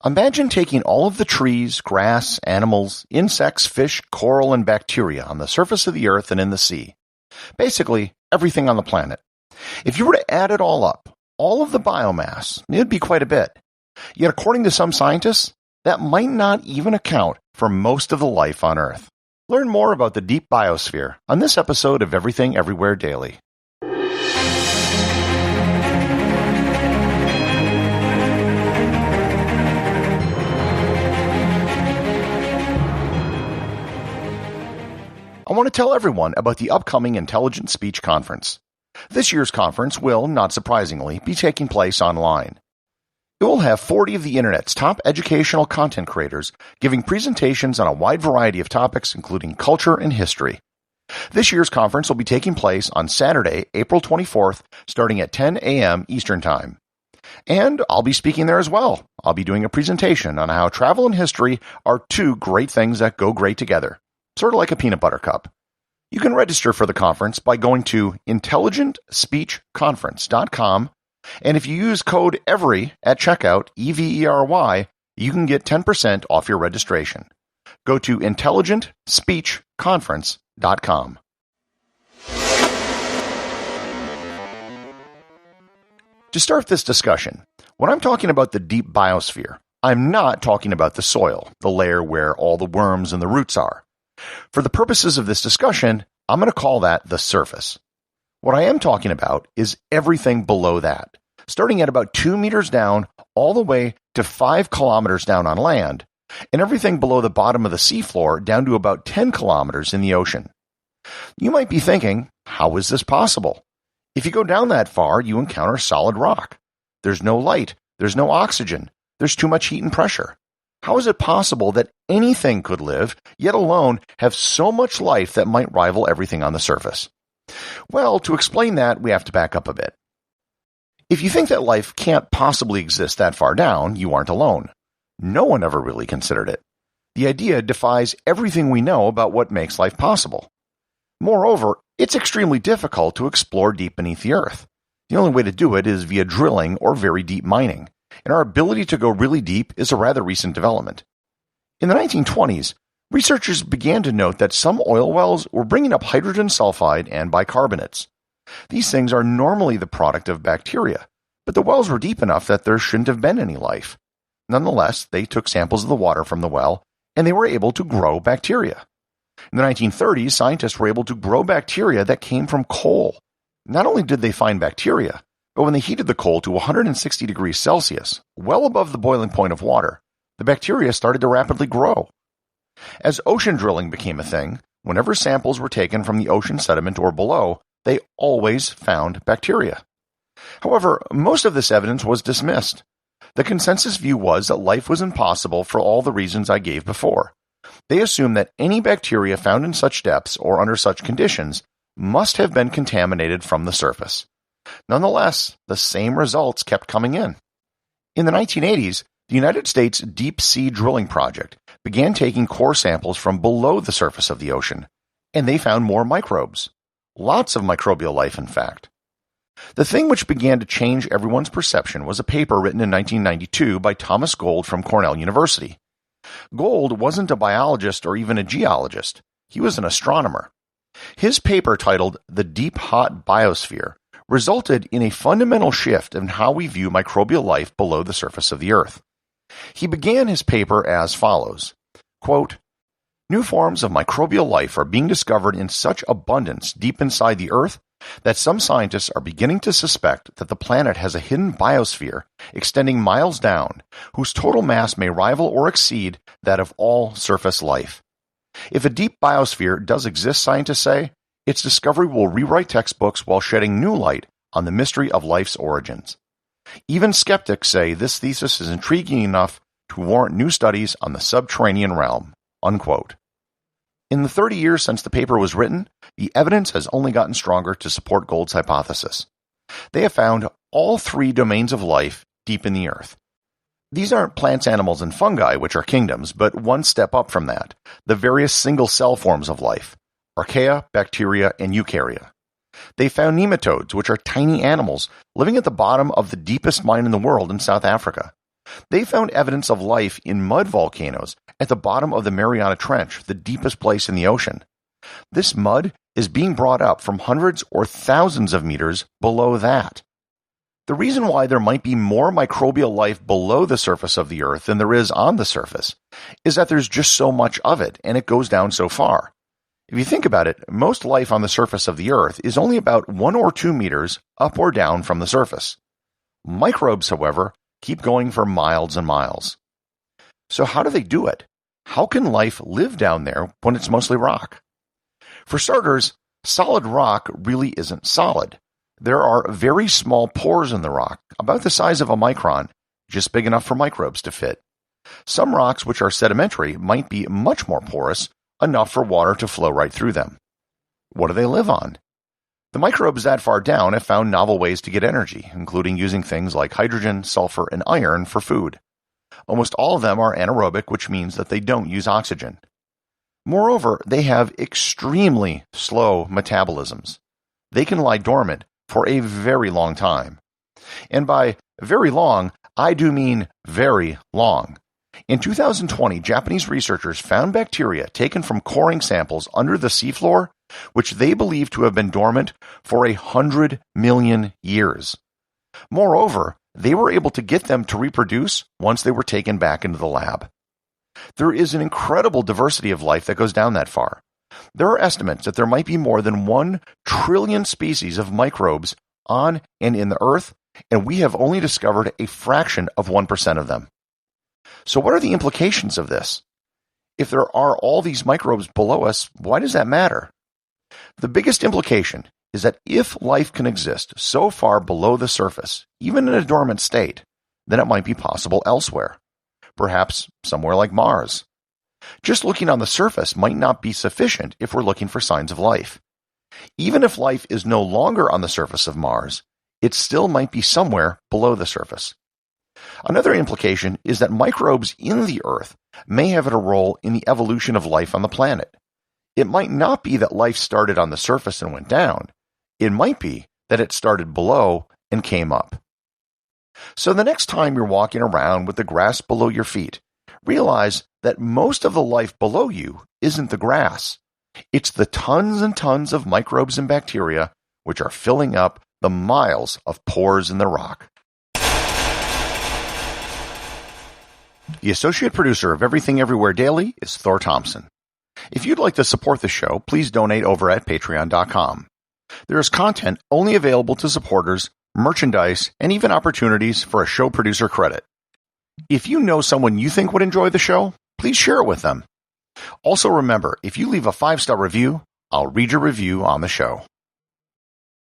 Imagine taking all of the trees, grass, animals, insects, fish, coral, and bacteria on the surface of the earth and in the sea. Basically, everything on the planet. If you were to add it all up, all of the biomass, it'd be quite a bit. Yet according to some scientists, that might not even account for most of the life on Earth. Learn more about the Deep Biosphere on this episode of Everything Everywhere Daily. I want to tell everyone about the upcoming Intelligent Speech Conference. This year's conference will, not surprisingly, be taking place online. It will have 40 of the Internet's top educational content creators giving presentations on a wide variety of topics, including culture and history. This year's conference will be taking place on Saturday, April 24th, starting at 10 a.m. Eastern Time. And I'll be speaking there as well. I'll be doing a presentation on how travel and history are two great things that go great together, sort of like a peanut butter cup. You can register for the conference by going to intelligentspeechconference.com, and if you use code EVERY at checkout, EVERY, you can get 10% off your registration. Go to intelligentspeechconference.com. To start this discussion, when I'm talking about the deep biosphere, I'm not talking about the soil, the layer where all the worms and the roots are. For the purposes of this discussion, I'm going to call that the surface. What I am talking about is everything below that, starting at about 2 meters down all the way to 5 kilometers down on land, and everything below the bottom of the seafloor down to about 10 kilometers in the ocean. You might be thinking, how is this possible? If you go down that far, you encounter solid rock. There's no light, there's no oxygen, there's too much heat and pressure. How is it possible that anything could live, yet alone have so much life that might rival everything on the surface? Well, to explain that, we have to back up a bit. If you think that life can't possibly exist that far down, you aren't alone. No one ever really considered it. The idea defies everything we know about what makes life possible. Moreover, it's extremely difficult to explore deep beneath the earth. The only way to do it is via drilling or very deep mining, and our ability to go really deep is a rather recent development. In the 1920s, researchers began to note that some oil wells were bringing up hydrogen sulfide and bicarbonates. These things are normally the product of bacteria, but the wells were deep enough that there shouldn't have been any life. Nonetheless, they took samples of the water from the well, and they were able to grow bacteria. In the 1930s, scientists were able to grow bacteria that came from coal. Not only did they find bacteria, but when they heated the coal to 160 degrees Celsius, well above the boiling point of water, the bacteria started to rapidly grow. As ocean drilling became a thing, whenever samples were taken from the ocean sediment or below, they always found bacteria. However, most of this evidence was dismissed. The consensus view was that life was impossible for all the reasons I gave before. They assumed that any bacteria found in such depths or under such conditions must have been contaminated from the surface. Nonetheless, the same results kept coming in. In the 1980s, the United States Deep Sea Drilling Project began taking core samples from below the surface of the ocean, and they found more microbes. Lots of microbial life, in fact. The thing which began to change everyone's perception was a paper written in 1992 by Thomas Gold from Cornell University. Gold wasn't a biologist or even a geologist. He was an astronomer. His paper, titled The Deep Hot Biosphere, resulted in a fundamental shift in how we view microbial life below the surface of the Earth. He began his paper as follows, quote, "New forms of microbial life are being discovered in such abundance deep inside the Earth that some scientists are beginning to suspect that the planet has a hidden biosphere extending miles down, whose total mass may rival or exceed that of all surface life. If a deep biosphere does exist, scientists say, its discovery will rewrite textbooks while shedding new light on the mystery of life's origins. Even skeptics say this thesis is intriguing enough to warrant new studies on the subterranean realm." Unquote. In the 30 years since the paper was written, the evidence has only gotten stronger to support Gold's hypothesis. They have found all 3 domains of life deep in the earth. These aren't plants, animals, and fungi, which are kingdoms, but one step up from that, the various single-cell forms of life, archaea, bacteria, and eukarya. They found nematodes, which are tiny animals living at the bottom of the deepest mine in the world in South Africa. They found evidence of life in mud volcanoes at the bottom of the Mariana Trench, the deepest place in the ocean. This mud is being brought up from hundreds or thousands of meters below that. The reason why there might be more microbial life below the surface of the Earth than there is on the surface is that there's just so much of it, and it goes down so far. If you think about it, most life on the surface of the Earth is only about 1 or 2 meters up or down from the surface. Microbes, however, keep going for miles and miles. So how do they do it? How can life live down there when it's mostly rock? For starters, solid rock really isn't solid. There are very small pores in the rock, about the size of a micron, just big enough for microbes to fit. Some rocks which are sedimentary might be much more porous, enough for water to flow right through them. What do they live on? The microbes that far down have found novel ways to get energy, including using things like hydrogen, sulfur, and iron for food. Almost all of them are anaerobic, which means that they don't use oxygen. Moreover, they have extremely slow metabolisms. They can lie dormant for a very long time. And by very long, I do mean very long. In 2020, Japanese researchers found bacteria taken from coring samples under the seafloor, which they believe to have been dormant for 100 million years. Moreover, they were able to get them to reproduce once they were taken back into the lab. There is an incredible diversity of life that goes down that far. There are estimates that there might be more than 1 trillion species of microbes on and in the Earth, and we have only discovered a fraction of 1% of them. So what are the implications of this? If there are all these microbes below us, why does that matter? The biggest implication is that if life can exist so far below the surface, even in a dormant state, then it might be possible elsewhere. Perhaps somewhere like Mars. Just looking on the surface might not be sufficient if we're looking for signs of life. Even if life is no longer on the surface of Mars, it still might be somewhere below the surface. Another implication is that microbes in the Earth may have had a role in the evolution of life on the planet. It might not be that life started on the surface and went down. It might be that it started below and came up. So the next time you're walking around with the grass below your feet, realize that most of the life below you isn't the grass. It's the tons and tons of microbes and bacteria which are filling up the miles of pores in the rock. The associate producer of Everything Everywhere Daily is Thor Thompson. If you'd like to support the show, please donate over at patreon.com. There is content only available to supporters, merchandise, and even opportunities for a show producer credit. If you know someone you think would enjoy the show, please share it with them. Also remember, if you leave a 5-star review, I'll read your review on the show.